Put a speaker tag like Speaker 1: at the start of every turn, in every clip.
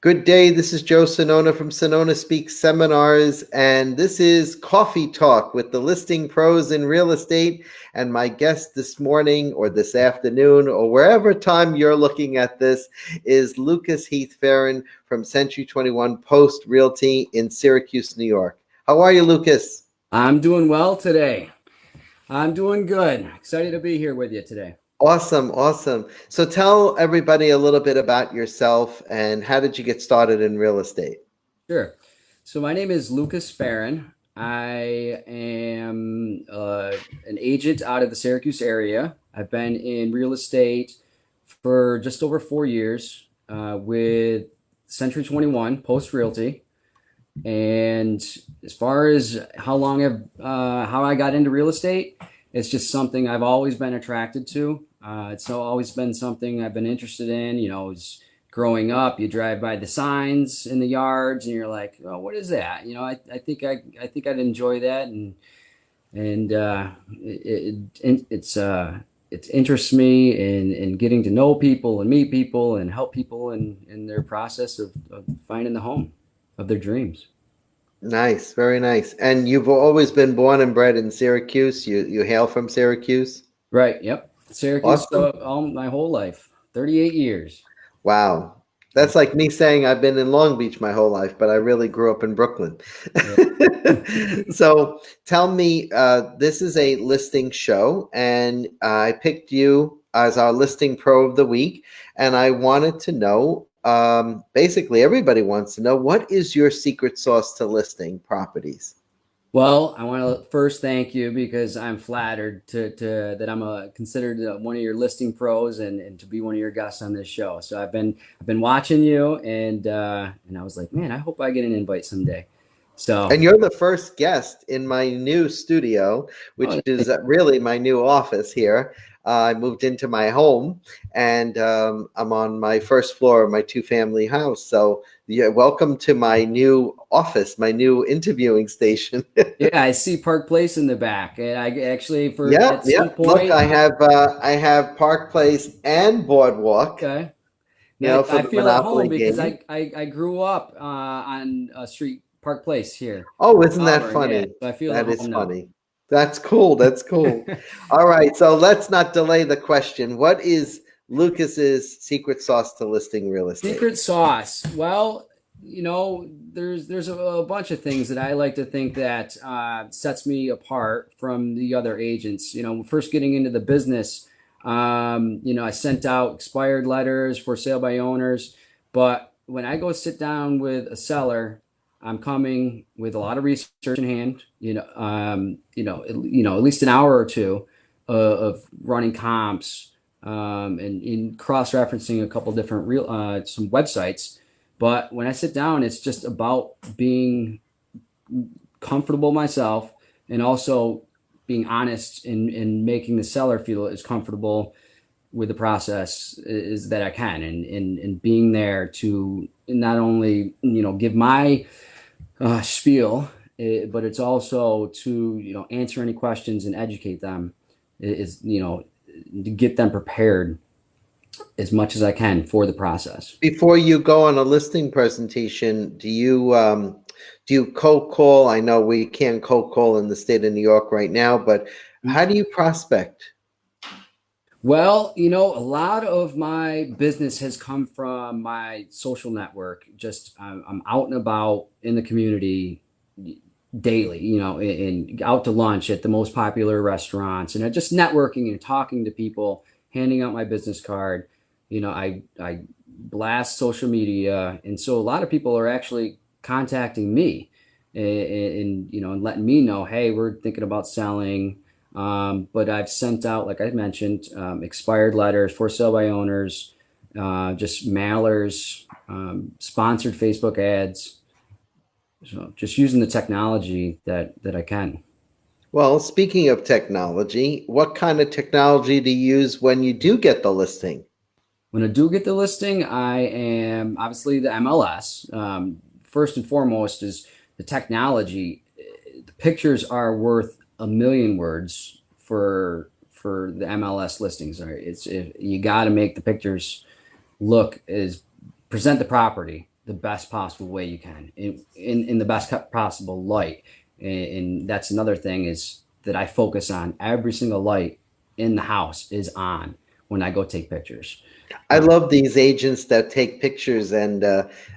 Speaker 1: Good day. This is Joe Sonona from Sonona Speaks Seminars, and this is Coffee Talk with the listing pros in real estate. And my guest this morning or this afternoon or wherever time you're looking at this is Lucas Heath Ferrin from Century 21 Post Realty in Syracuse, New York. How are you, Lucas?
Speaker 2: I'm doing well today. I'm doing good. Excited to be here with you today.
Speaker 1: Awesome, awesome. So tell everybody a little bit about yourself and how did you get started in real estate?
Speaker 2: Sure. So my name is Lucas Ferrin. I am an agent out of the Syracuse area. I've been in real estate for just over 4 years with Century 21 Post Realty. And as far as how I got into real estate, it's just something I've always been attracted to. It's always been something I've been interested in. Growing up, you drive by the signs in the yards, and you're like, "Oh, what is that?" I think I'd enjoy that, and it interests me in getting to know people and meet people and help people in their process of finding the home of their dreams.
Speaker 1: Nice, very nice. And you've always been born and bred in Syracuse. You hail from Syracuse?
Speaker 2: Right. Yep. Syracuse
Speaker 1: Awesome.
Speaker 2: all my whole life, 38 years.
Speaker 1: Wow. That's like me saying I've been in Long Beach my whole life, but I really grew up in Brooklyn.
Speaker 2: Yeah.
Speaker 1: So tell me, this is a listing show, and I picked you as our listing pro of the week. And I wanted to know, basically, everybody wants to know, what is your secret sauce to listing properties?
Speaker 2: Well, I want to first thank you because I'm flattered to that I'm considered one of your listing pros and to be one of your guests on this show. So I've been watching you and I was like, man, I hope I get an invite someday. So,
Speaker 1: And you're the first guest in my new studio, which
Speaker 2: oh,
Speaker 1: is really my new office here. I moved into my home, and I'm on my first floor of my two-family house. So, yeah, welcome to my new office, my new interviewing station.
Speaker 2: yeah, I see Park Place in the back, and I actually for
Speaker 1: Yeah,
Speaker 2: at
Speaker 1: yeah.
Speaker 2: some
Speaker 1: Look,
Speaker 2: point,
Speaker 1: I have Park Place and Boardwalk,
Speaker 2: okay. Now
Speaker 1: for
Speaker 2: I
Speaker 1: the
Speaker 2: feel at home
Speaker 1: Monopoly
Speaker 2: because
Speaker 1: gaming.
Speaker 2: I grew up on Street Park Place here
Speaker 1: Oh,
Speaker 2: in
Speaker 1: isn't that
Speaker 2: Auburn. Yeah,
Speaker 1: funny?
Speaker 2: so I feel at
Speaker 1: That is
Speaker 2: home now.
Speaker 1: funny. That's cool. That's cool. All right, so let's not delay the question. What is Lucas's secret sauce to listing real estate?
Speaker 2: Secret sauce. Well, there's a bunch of things that I like to think that sets me apart from the other agents. First getting into the business, I sent out expired letters for sale by owners, but when I go sit down with a seller, I'm coming with a lot of research in hand. At least an hour or two of running comps and in cross-referencing a couple different real some websites. But when I sit down, it's just about being comfortable myself and also being honest in making the seller feel as comfortable with the process is that I can, and being there to not only give my spiel, but it's also to answer any questions and educate them. Is to get them prepared as much as I can for the process.
Speaker 1: Before you go on a listing presentation, do you cold call? I know we can't cold call in the state of New York right now, but how do you prospect?
Speaker 2: Well, a lot of my business has come from my social network. Just I'm out and about in the community daily, and out to lunch at the most popular restaurants, and just networking and talking to people, handing out my business card. I blast social media, and so a lot of people are actually contacting me and letting me know, hey, we're thinking about selling. But I've sent out, like I mentioned, expired letters for sale by owners, just mailers, sponsored Facebook ads. So just using the technology that I can.
Speaker 1: Well, speaking of technology, what kind of technology do you use when you do get the listing?
Speaker 2: When I do get the listing, I am obviously the MLS. First and foremost is the technology. The pictures are worth a million words for the MLS listings. Right? You got to make the pictures look as present the property the best possible way you can in the best possible light. And that's another thing is that I focus on every single light in the house is on when I go take pictures.
Speaker 1: I love these agents that take pictures and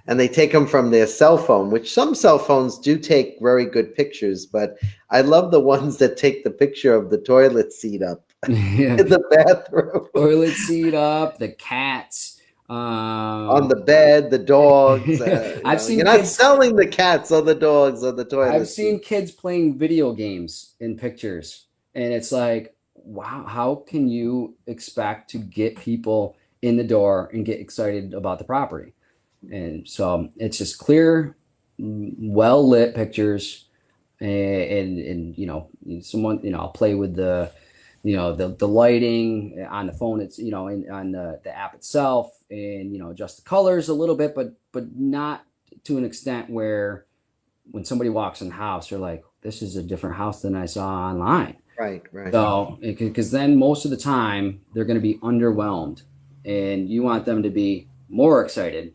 Speaker 1: they take them from their cell phone, which some cell phones do take very good pictures, but I love the ones that take the picture of the toilet seat up
Speaker 2: Yeah.
Speaker 1: in the bathroom,
Speaker 2: Toilet seat up, the cats.
Speaker 1: on
Speaker 2: Um,
Speaker 1: the bed, the dogs.
Speaker 2: I've
Speaker 1: You're
Speaker 2: seen
Speaker 1: not
Speaker 2: kids.
Speaker 1: selling the cats or the dogs or the
Speaker 2: I've
Speaker 1: toilet
Speaker 2: seen
Speaker 1: seat.
Speaker 2: kids playing video games in pictures, and it's like, wow, how can you expect to get people in the door and get excited about the property? And so it's just clear, well lit pictures, and someone, I'll play with the lighting on the phone. It's on the app itself, and adjust the colors a little bit, but not to an extent where when somebody walks in the house, they're like, this is a different house than I saw online.
Speaker 1: Right, right.
Speaker 2: So, because then most of the time they're going to be underwhelmed, and you want them to be more excited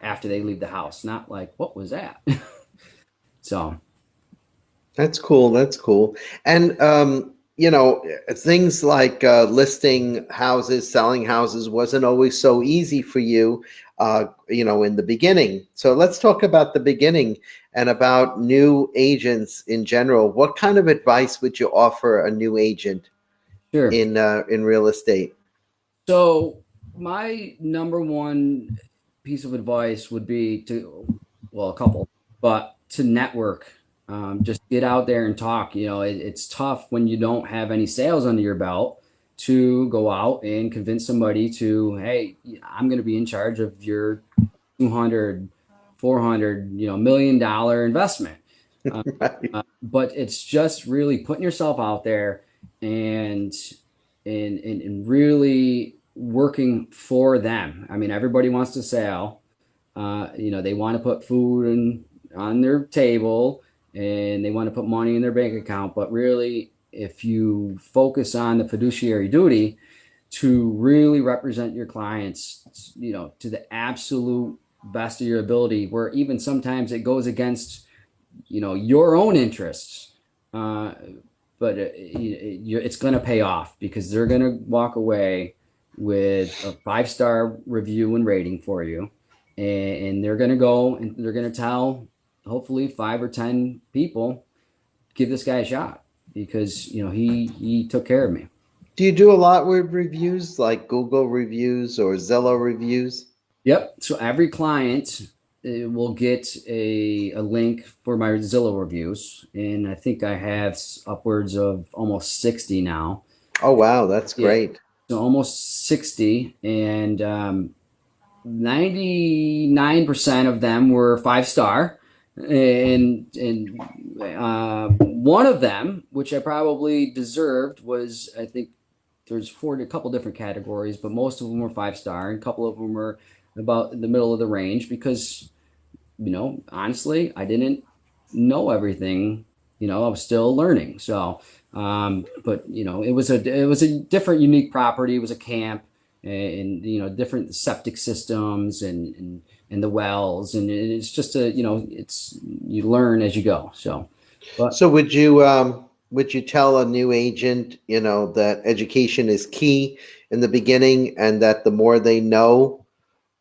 Speaker 2: after they leave the house, not like, what was that? So,
Speaker 1: That's cool. That's cool. And things like listing houses, selling houses wasn't always so easy for you, in the beginning. So let's talk about the beginning and about new agents in general. What kind of advice would you offer a new agent
Speaker 2: sure.
Speaker 1: in real estate?
Speaker 2: So, my number one piece of advice would be well, a couple, but to network. Just get out there and talk. It's tough when you don't have any sales under your belt to go out and convince somebody to, hey, I'm going to be in charge of your 200, 400, $1 million investment. Uh,
Speaker 1: Right.
Speaker 2: but it's just really putting yourself out there and and really working for them. I mean, everybody wants to sell. They want to put food on their table and they want to put money in their bank account. But really, if you focus on the fiduciary duty to really represent your clients, to the absolute best of your ability, where even sometimes it goes against, your own interests. Uh, but it's going to pay off because they're going to walk away with a 5-star review and rating for you, and they're going to go and they're going to tell hopefully 5 or 10 people, give this guy a shot because he took care of me.
Speaker 1: Do you do a lot with reviews like Google reviews or Zillow reviews?
Speaker 2: Yep. So every client will get a link for my Zillow reviews, and I think I have upwards of almost 60 now.
Speaker 1: Oh, wow, that's
Speaker 2: Yeah,
Speaker 1: great.
Speaker 2: so almost 60, and 99% of them were 5-star, and one of them, which I probably deserved, was, I think there's a couple different categories, but most of them were 5-star, and a couple of them were about in the middle of the range because honestly, I didn't know everything. I was still learning. So, but it was a different, unique property. It was a camp, and different septic systems and the wells, and it's just it's you learn as you go. So, but
Speaker 1: So would you tell a new agent, that education is key in the beginning and that the more they know,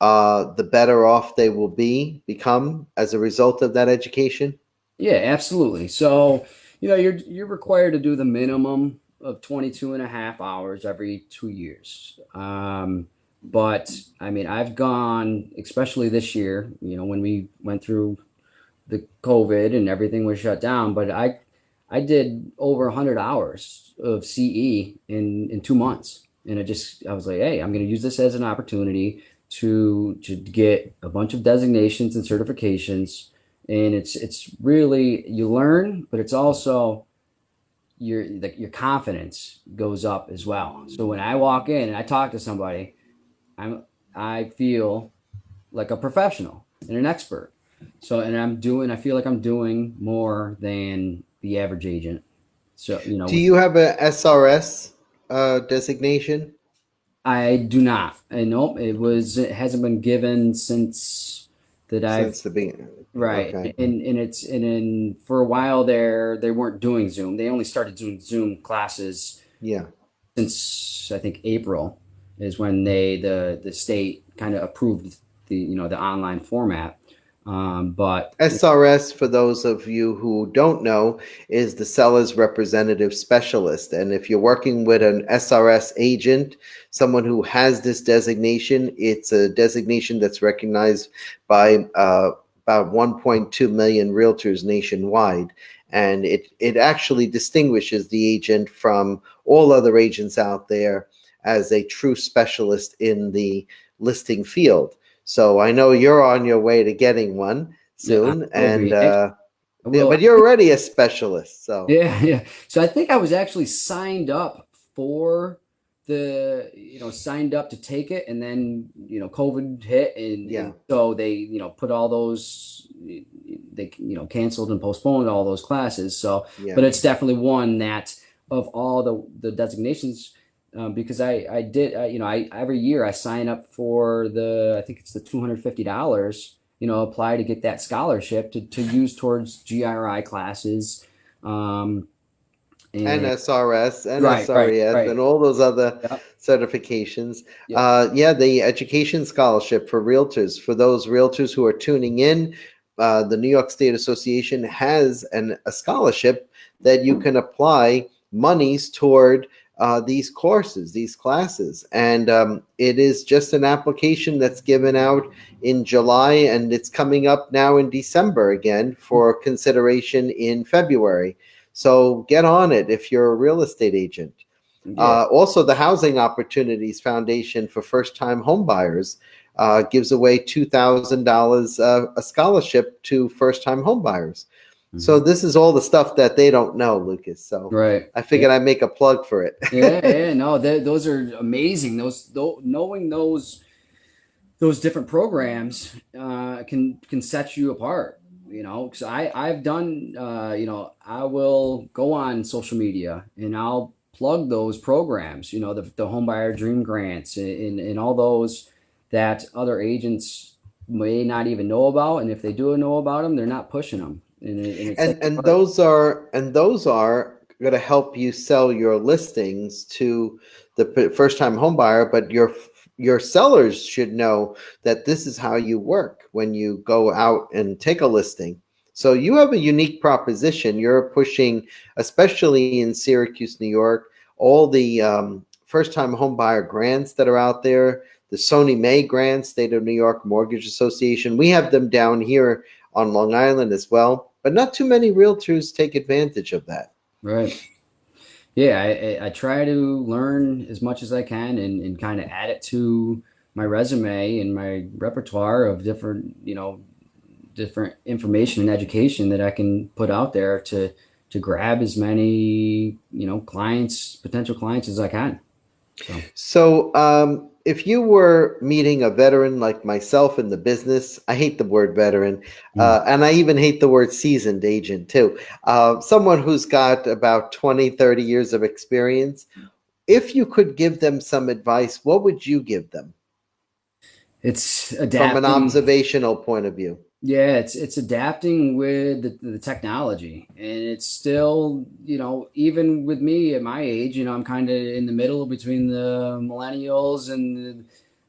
Speaker 1: the better off they will become as a result of that education?
Speaker 2: yeah, absolutely. So, you're required to do the minimum of 22 and a half hours every 2 years. But I mean, I've gone, especially this year, when we went through the COVID and everything was shut down, but I did over 100 hours of CE in 2 months. And I was like, hey, I'm going to use this as an opportunity to get a bunch of designations and certifications. And it's really, you learn, but it's also your confidence goes up as well. So when I walk in and I talk to somebody, I feel like a professional and an expert. So, and I feel like I'm doing more than the average agent. So,
Speaker 1: Do you have a SRS designation?
Speaker 2: I do not. I know it hasn't been given since that I've
Speaker 1: Since the beginning.
Speaker 2: right,
Speaker 1: Okay.
Speaker 2: and for a while there they weren't doing Zoom. They only started doing Zoom classes
Speaker 1: Yeah.
Speaker 2: since I think April is when the state kind of approved the online format. But
Speaker 1: SRS, for those of you who don't know, is the seller's representative specialist. And if you're working with an SRS agent, someone who has this designation, it's a designation that's recognized by about 1.2 million realtors nationwide. And it actually distinguishes the agent from all other agents out there as a true specialist in the listing field. So I know you're on your way to getting one
Speaker 2: yeah, I
Speaker 1: soon,
Speaker 2: will
Speaker 1: and
Speaker 2: be. Actually, I
Speaker 1: yeah,
Speaker 2: will.
Speaker 1: but you're already a specialist, so
Speaker 2: Yeah, yeah. So I think I was actually signed up for signed up to take it, and then COVID hit, and
Speaker 1: yeah,
Speaker 2: so they put all those they canceled and postponed all those classes. So,
Speaker 1: yeah.
Speaker 2: but it's definitely one that of all the designations, because I did I every year I sign up for I think it's the $250. Apply to get that scholarship to use towards GRI classes. Um,
Speaker 1: And
Speaker 2: and
Speaker 1: SRS and
Speaker 2: right, right,
Speaker 1: SRES
Speaker 2: right.
Speaker 1: and all those other
Speaker 2: Yep,
Speaker 1: certifications.
Speaker 2: yep.
Speaker 1: Yeah, the education scholarship for realtors. For those realtors who are tuning in, the New York State Association has a scholarship that you can apply monies toward these courses, these classes. And it is just an application that's given out in July, and it's coming up now in December again for consideration in February. So get on it if you're a real estate agent.
Speaker 2: Yeah,
Speaker 1: Also, the Housing Opportunities Foundation for first-time homebuyers gives away $2,000 a scholarship to first-time homebuyers. So
Speaker 2: mhm.
Speaker 1: this is all the stuff that they don't know, Lucas. So
Speaker 2: Right.
Speaker 1: I
Speaker 2: Yeah,
Speaker 1: figured I'd make a plug for
Speaker 2: yeah,
Speaker 1: it.
Speaker 2: yeah. No, those are amazing. Knowing those different programs can set you apart. Because I've done. I will go on social media and I'll plug those programs. The Homebuyer Dream Grants and all those that other agents may not even know about, and if they do know about them, they're not pushing them, and it sets
Speaker 1: and
Speaker 2: you
Speaker 1: and
Speaker 2: apart.
Speaker 1: those are going to help you sell your listings to the first time home buyer, but your sellers should know that this is how you work when you go out and take a listing. So you have a unique proposition. You're pushing, especially in Syracuse, New York, all the first time home buyer grants that are out there, the Sony May grants, State of New York Mortgage Association. We have them down here on Long Island as well, but not too many realtors take advantage of that.
Speaker 2: Right. Yeah, I try to learn as much as I can and kind of add it to my resume and my repertoire of different information and education that I can put out there to grab as many, potential clients as I can. So,
Speaker 1: So, if you were meeting a veteran like myself in the business, I hate the word veteran,
Speaker 2: mm.
Speaker 1: and I even hate the word seasoned agent too. Someone who's got about 20, 30 years of experience, if you could give them some advice, what would you give them
Speaker 2: It's
Speaker 1: from an
Speaker 2: adapting.
Speaker 1: observational point of view?
Speaker 2: Yeah, it's adapting with the technology, and it's still, even with me at my age, I'm kind of in the middle between the millennials and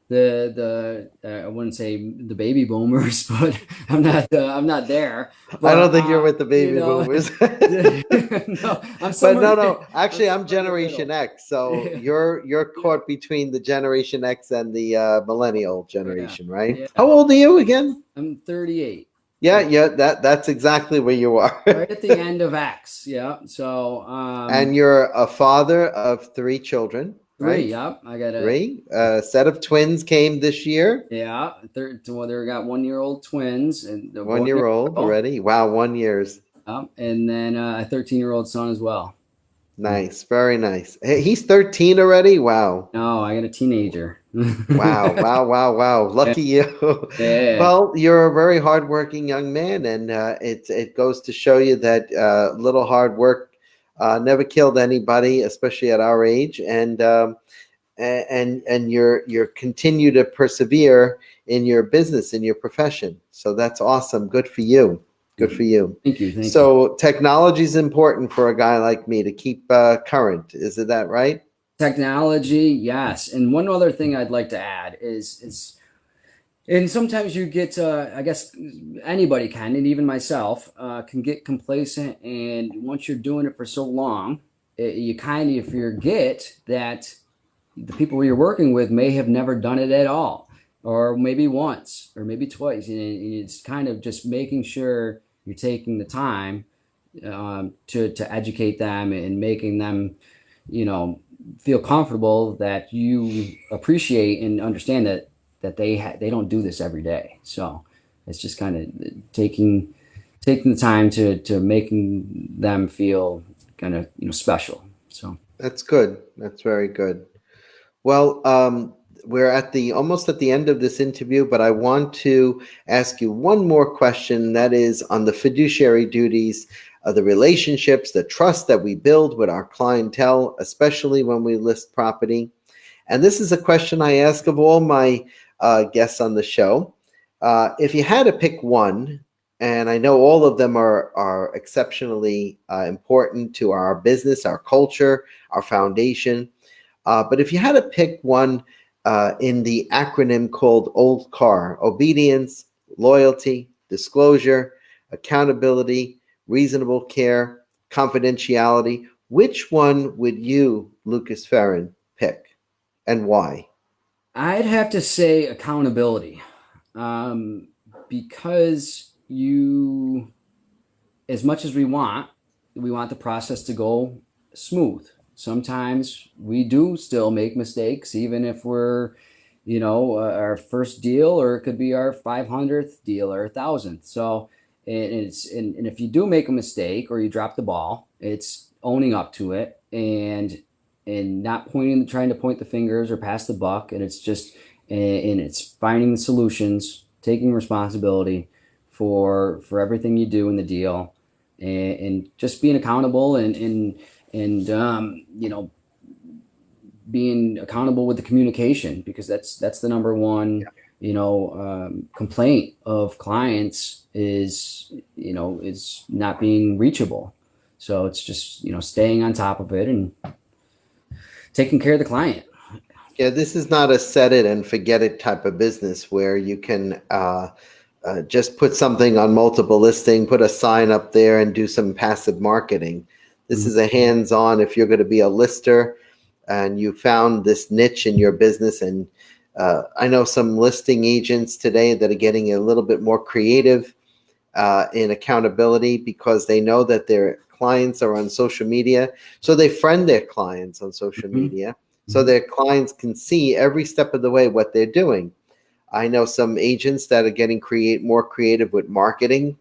Speaker 2: I wouldn't say the baby boomers, but I'm not there.
Speaker 1: I
Speaker 2: But
Speaker 1: don't think you're with the baby boomers.
Speaker 2: no, I'm
Speaker 1: But
Speaker 2: somewhere
Speaker 1: no,
Speaker 2: in,
Speaker 1: no.
Speaker 2: I'm
Speaker 1: Actually, I'm
Speaker 2: somewhere in the
Speaker 1: Generation
Speaker 2: middle.
Speaker 1: X, so
Speaker 2: Yeah,
Speaker 1: you're
Speaker 2: yeah,
Speaker 1: caught between the Generation X and the millennial
Speaker 2: yeah,
Speaker 1: generation, right? How
Speaker 2: yeah.
Speaker 1: old are you again?
Speaker 2: I'm 38.
Speaker 1: Yeah,
Speaker 2: So
Speaker 1: yeah. That's exactly where you are.
Speaker 2: right at the end of X. Yeah. So
Speaker 1: And you're a father of three children,
Speaker 2: three.
Speaker 1: right?
Speaker 2: Yep. I got a
Speaker 1: Three. A set of twins came this year.
Speaker 2: yeah. Third. Well, they got 1 year old twins and a boy
Speaker 1: One
Speaker 2: and a
Speaker 1: year old
Speaker 2: girl.
Speaker 1: already. Wow, 1 years.
Speaker 2: And then a 13-year-old son as well.
Speaker 1: Nice, very nice. Hey, he's 13 already. Wow.
Speaker 2: No, I got a teenager.
Speaker 1: Wow, wow, wow, wow.
Speaker 2: Yeah.
Speaker 1: Lucky you.
Speaker 2: Yeah.
Speaker 1: Well, you're a very hardworking young man, and it goes to show you that little hard work never killed anybody, especially at our age. And and you're continue to persevere in your business, in your profession. So that's awesome. Good for you. Good for you.
Speaker 2: Thank you. Thank you.
Speaker 1: So technology is important for a guy like me to keep current. Is it that right?
Speaker 2: Technology, yes. And one other thing I'd like to add is and sometimes you get, I guess anybody can, and even myself, can get complacent. And once you're doing it for so long, you kind of forget that the people you're working with may have never done it at all, or maybe once, or maybe twice. And it's kind of just making sure you're taking the time to educate them and making them, you know, feel comfortable that you appreciate and understand that they don't do this every day. So it's just kind of taking the time to making them feel kind of, you know, special. So
Speaker 1: That's good. That's very good. Well, we're at the almost at the end of this interview, but I want to ask you one more question. That is on the fiduciary duties of the relationships, the trust that we build with our clientele, especially when we list property. And this is a question I ask of all my guests on the show. If you had to pick one, and I know all of them are exceptionally important to our business, our culture, our foundation. But if you had to pick one in the acronym called OLD CAR, obedience, loyalty, disclosure, accountability, reasonable care, confidentiality, which one would you, Lucas Ferrin, pick and why?
Speaker 2: I'd have to say accountability, um, because you, as much as we want the process to go smooth. Sometimes we do still make mistakes, even if we're, you know, our first deal, or it could be our 500th deal or 1,000th. So, and if you do make a mistake or you drop the ball, it's owning up to it and not trying to point the fingers or pass the buck. And it's just, and it's finding the solutions, taking responsibility for everything you do in the deal, and just being accountable and you know, being accountable with the communication, because that's the number one, you know, complaint of clients is, you know, is not being reachable. So it's just, you know, staying on top of it and taking care of the client.
Speaker 1: Yeah, this is not a set it and forget it type of business where you can just put something on multiple listing, put a sign up there, and do some passive marketing. This
Speaker 2: Mhm.
Speaker 1: is a hands-on. If you're going to be a lister and you found this niche in your business, and I know some listing agents today that are getting a little bit more creative in accountability because they know that their clients are on social media. So they friend their clients on social
Speaker 2: Mhm.
Speaker 1: media so
Speaker 2: Mhm.
Speaker 1: their clients can see every step of the way what they're doing. I know some agents that are getting more creative with marketing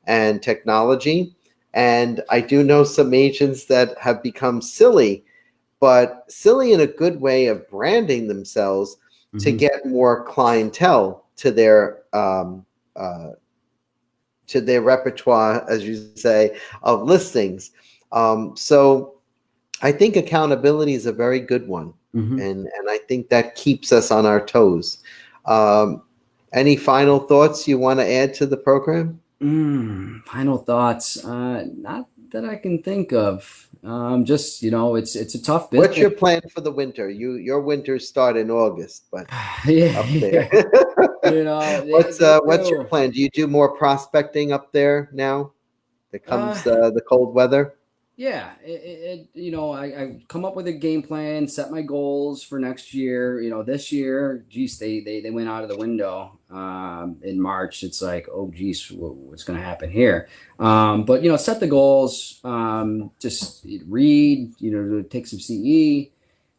Speaker 1: and technology. And I do know some agents that have become silly, but silly in a good way of branding themselves to
Speaker 2: Mhm.
Speaker 1: get more clientele uh, to their repertoire, as you say, of listings. So I think accountability is a very good one,
Speaker 2: Mhm.
Speaker 1: and I think that keeps us on our toes. Um, any final thoughts you want to add to the program?
Speaker 2: Final thoughts. Not that I can think of. Just, you know, it's a tough
Speaker 1: What's
Speaker 2: business.
Speaker 1: your plan for the winter? Your winters start in August, but
Speaker 2: Yeah,
Speaker 1: up there.
Speaker 2: yeah. You know, they
Speaker 1: What's your
Speaker 2: do.
Speaker 1: plan? Do you do more prospecting up there now that
Speaker 2: Uh,
Speaker 1: comes the cold weather?
Speaker 2: yeah, you know, I come up with a game plan, set my goals for next year. You know, this year, geez, they went out of the window in March. It's like, oh, geez, what's going to happen here? But you know, set the goals. Just read. You know, take some CE,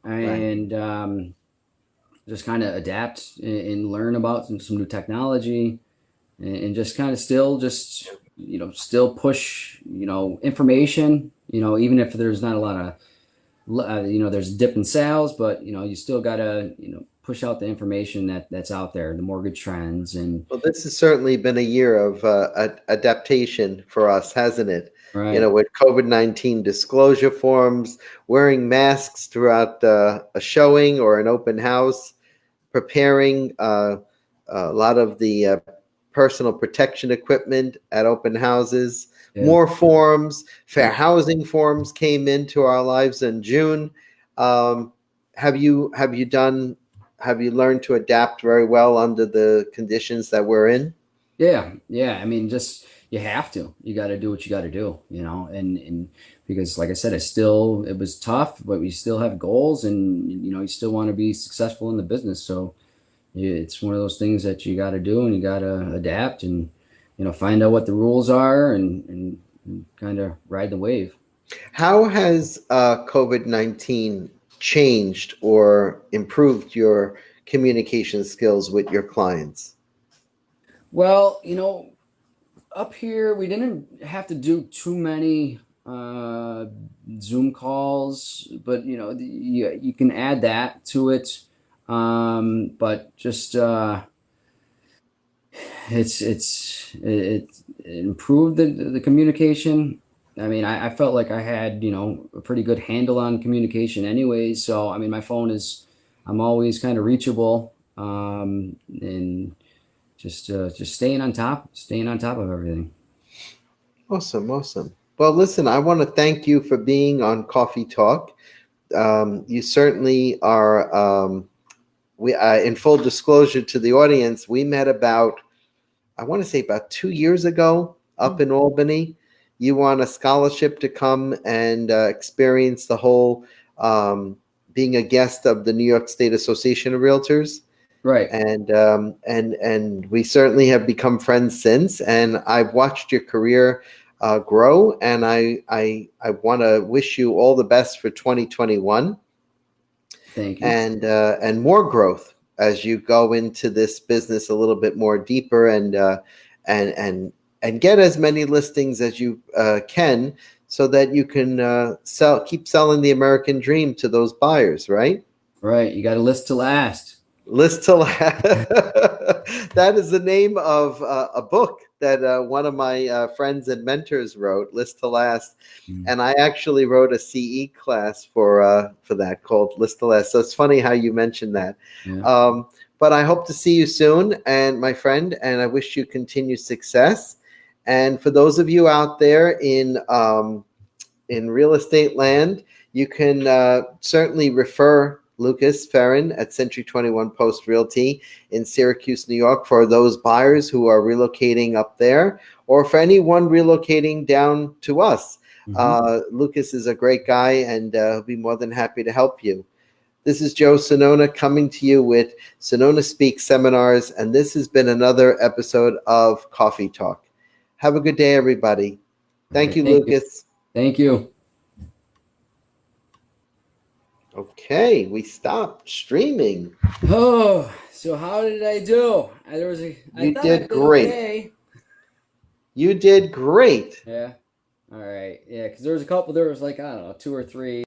Speaker 1: Right.
Speaker 2: and just kind of adapt and learn about some new technology, and just kind of still just, you know, still push, you know, information, you know, even if there's not a lot of you know, there's a dip in sales, but you know, you still gotta, you know, push out the information that's out there, the mortgage trends. And
Speaker 1: Well, this has certainly been a year of adaptation for us, hasn't it?
Speaker 2: Right.
Speaker 1: with COVID-19 disclosure forms, wearing masks throughout a showing or an open house, preparing a lot of the personal protection equipment at open houses.
Speaker 2: Yeah.
Speaker 1: More forms, fair housing forms came into our lives in June. Um, have you learned to adapt very well under the conditions that we're in?
Speaker 2: Yeah, yeah. I mean, just you have to. You got to do what you got to do, and because, like I said, it was tough, but we still have goals, and you still want to be successful in the business. So yeah, it's one of those things that you got to do, and you got to adapt, and find out what the rules are, and kind of ride the wave.
Speaker 1: How has COVID-19 changed or improved your communication skills with your clients?
Speaker 2: Well, up here we didn't have to do too many Zoom calls, but you can add that to it. But just it improved the communication. I mean, I felt like I had a pretty good handle on communication, anyways. So I mean, my phone is I'm always kind of reachable, and just staying on top of everything.
Speaker 1: Awesome, awesome. Well, listen, I want to thank you for being on Coffee Talk. You certainly are. In full disclosure to the audience, we met about, I want to say, about 2 years ago up in Albany. You won a scholarship to come and experience the whole being a guest of the New York State Association of Realtors.
Speaker 2: Right.
Speaker 1: And we certainly have become friends since. And I've watched your career grow, and I want to wish you all the best for 2021
Speaker 2: Thank you.
Speaker 1: and more growth as you go into this business a little bit more deeper and and get as many listings as you can so that you can keep selling the American dream to those buyers, right?
Speaker 2: Right. You got a list to last.
Speaker 1: List to last. That is the name of a book that one of my friends and mentors wrote, List to Last.
Speaker 2: Mm.
Speaker 1: And I actually wrote a CE class for that called List to Last. So it's funny how you mentioned that.
Speaker 2: Yeah.
Speaker 1: But I hope to see you soon, and my friend, and I wish you continued success. And for those of you out there in real estate land, you can certainly refer Lucas Ferrin at Century 21 Post Realty in Syracuse, New York, for those buyers who are relocating up there, or for anyone relocating down to us.
Speaker 2: Hmm.
Speaker 1: Lucas is a great guy, and he'll be more than happy to help you. This is Joe Sonona coming to you with Sonona Speaks Seminars, and this has been another episode of Coffee Talk. Have a good day, everybody.
Speaker 2: All
Speaker 1: Thank
Speaker 2: right.
Speaker 1: you,
Speaker 2: Thank you.
Speaker 1: Lucas.
Speaker 2: Thank you.
Speaker 1: Okay, we stopped streaming.
Speaker 2: Oh, so how did I do? I
Speaker 1: You
Speaker 2: thought I
Speaker 1: did
Speaker 2: did
Speaker 1: great.
Speaker 2: okay.
Speaker 1: You did great.
Speaker 2: Yeah. All right. Yeah, because there was like, I don't know, two or three